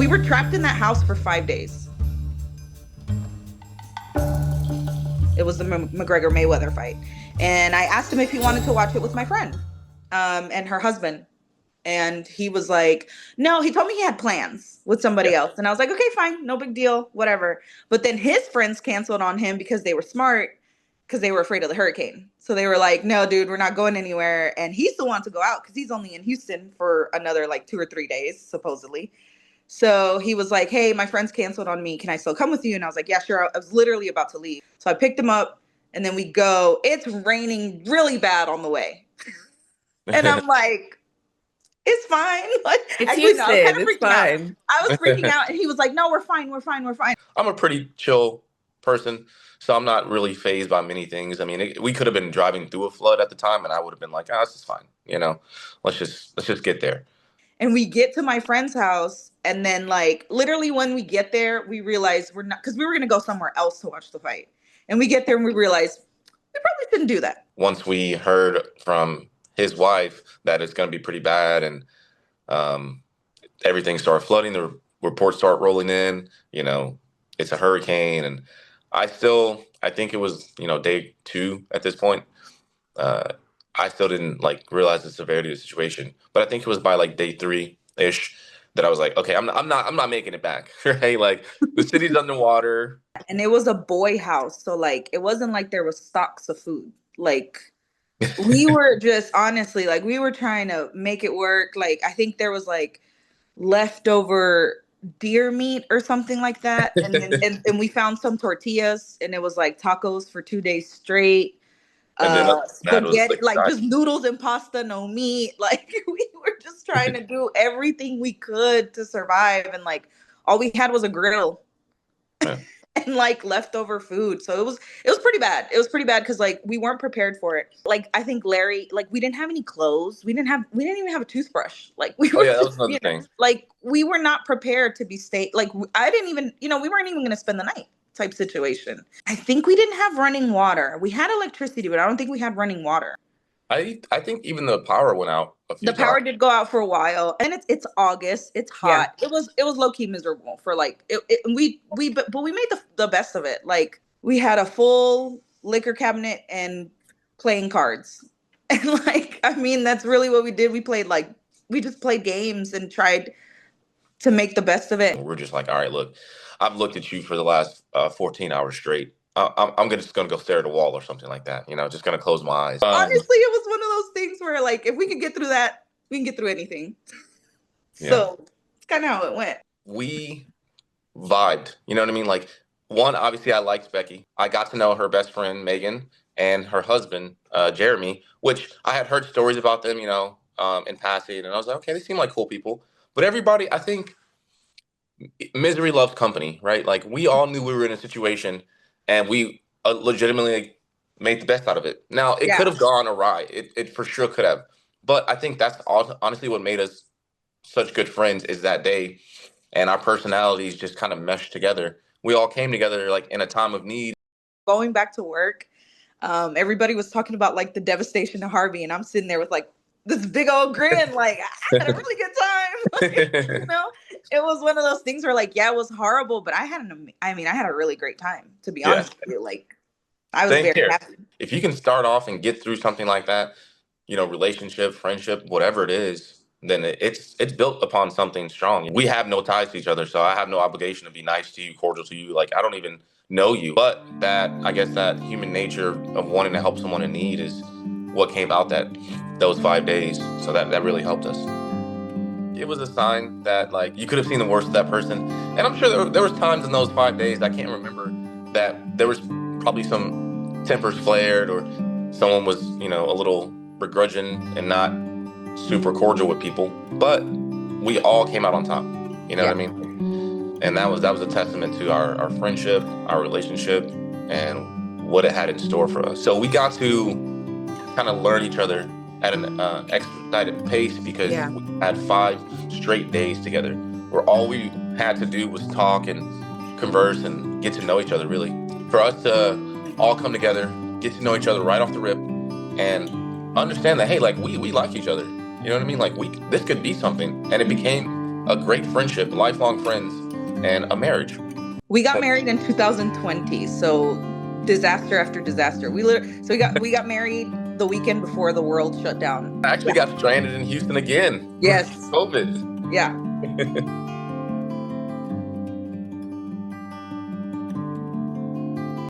We were trapped in that house for 5 days. It was the McGregor-Mayweather fight. And I asked him if he wanted to watch it with my friend and her husband. And he was like, no, he told me he had plans with somebody else. And I was like, okay, fine, no big deal, whatever. But then his friends canceled on him because they were smart, because they were afraid of the hurricane. So they were like, no, dude, we're not going anywhere. And he still wants to go out because he's only in Houston for another like 2 or 3 days, supposedly. So he was like, hey, my friends canceled on me. Can I still come with you? And I was like, yeah, sure. I was literally about to leave. So I picked him up and then we go. It's raining really bad on the way. And I'm like, it's fine. Like, It's actually, Houston. no, I was kind of It's freaking out. fine. I was freaking out and he was like, no, we're fine. We're fine. We're fine. I'm a pretty chill person, so I'm not really fazed by many things. I mean, we could have been driving through a flood at the time, and I would have been like, "Oh, this is fine." Let's just get there. And we get to my friend's house, and then like literally when we get there, we realize we're not, because we were gonna go somewhere else to watch the fight. And we get there and we realize we probably shouldn't do that. Once we heard from his wife that it's going to be pretty bad, and everything started flooding, the reports start rolling in. It's a hurricane, and I think it was day 2 at this point. I still didn't realize the severity of the situation, but I think it was by like day 3-ish that I was like, okay, I'm not making it back, right? Like the city's underwater. And it was a boy house, so like it wasn't like there was stocks of food. Like we were just honestly like we were trying to make it work. Like I think there was like leftover deer meat or something like that, and then and we found some tortillas, and it was like tacos for 2 days straight. And then Spaghetti, like just noodles and pasta, no meat. Like we were just trying to do everything we could to survive, and like all we had was a grill and like leftover food. So it was pretty bad. It was pretty bad because like we weren't prepared for it. Like I think Larry, like we didn't have any clothes. We didn't even have a toothbrush. Like we were that was another thing. Like we were not prepared to be like I didn't even, we weren't even going to spend the night type situation. I think we didn't have running water. We had electricity, but I don't think we had running water. I think even the power went out a few The power times. did go out for a while, and it's August. It's hot. Yeah. It was low key miserable for like but we made the best of it. Like we had a full liquor cabinet and playing cards, and like I mean that's really what we did. We just played games and tried to make the best of it. We're just like, all right, look, I've looked at you for the last 14 hours straight. I'm just going to go stare at a wall or something like that. Just going to close my eyes. Honestly, it was one of those things where like, if we could get through that, we can get through anything. So it's kind of how it went. We vibed, you know what I mean? Like one, obviously I liked Becky. I got to know her best friend, Megan, and her husband, Jeremy, which I had heard stories about them, in passing. And I was like, okay, they seem like cool people. But everybody, I think misery loves company, right? Like we all knew we were in a situation and we legitimately made the best out of it. Now, it could have gone awry. It for sure could have. But I think that's honestly what made us such good friends is that day. And our personalities just kind of meshed together. We all came together like in a time of need. Going back to work, everybody was talking about like the devastation of Harvey. And I'm sitting there with like this big old grin, like I had a really good time. Like, it was one of those things where like, yeah, it was horrible, but I had a really great time, to be honest with you. Like I was very happy. If you can start off and get through something like that, relationship, friendship, whatever it is, then it's built upon something strong. We have no ties to each other, so I have no obligation to be nice to you, cordial to you. Like I don't even know you, but I guess that human nature of wanting to help someone in need is what came out those 5 days. So that really helped us. It was a sign that like you could have seen the worst of that person. And I'm sure there was times in those 5 days, I can't remember, that there was probably some tempers flared or someone was, a little begrudging and not super cordial with people. But we all came out on top. You know what I mean? And that was a testament to our friendship, our relationship, and what it had in store for us. So we got to kind of learn each other at an expedited pace because we had 5 straight days together where all we had to do was talk and converse and get to know each other, really. For us to all come together, get to know each other right off the rip and understand that, hey, like we like each other. You know what I mean? Like this could be something. And it became a great friendship, lifelong friends, and a marriage. We got married in 2020, so disaster after disaster. We got married the weekend before the world shut down. I actually got stranded in Houston again. Yes. COVID. Yeah.